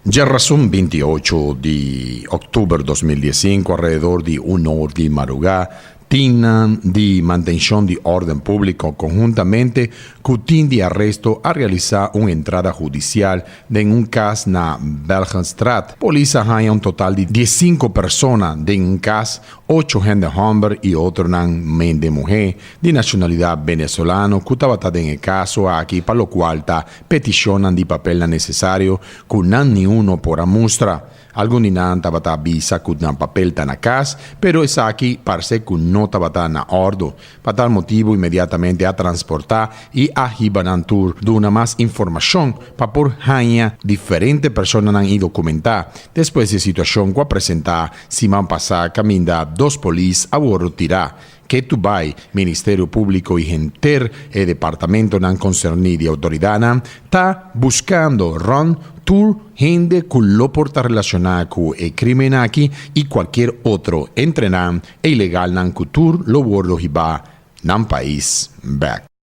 Ya razón 28 de octubre 2015, alrededor de 1 hora de madrugada, tienen de mantención de orden público conjuntamente con tin de arresto a realizar una entrada judicial en un caso na Belgenstraat. Policía hay un total de 15 personas en un caso, 8 gente hombre y otro de mujer de nacionalidad venezolana que estaban en el caso aquí, para lo cual peticionan de papel necesario que no ni uno por muestra. Algunos no estaban visa que no papel tan a casa, pero es aquí parece que no estaba na orden. Para tal motivo, inmediatamente a transportar y a tour de una más información para por haña diferentes personas y documentar. Después de situación que presentar, si man pasar caminda dos polis a retirar. Que Tubai, Ministerio Público y Genter, el Departamento nan concernido de autoridad, está buscando tour gente que lo porta relacionada con el crimen aquí y cualquier otro entrenan e ilegal nan cultura lo bordo hiba nan país back.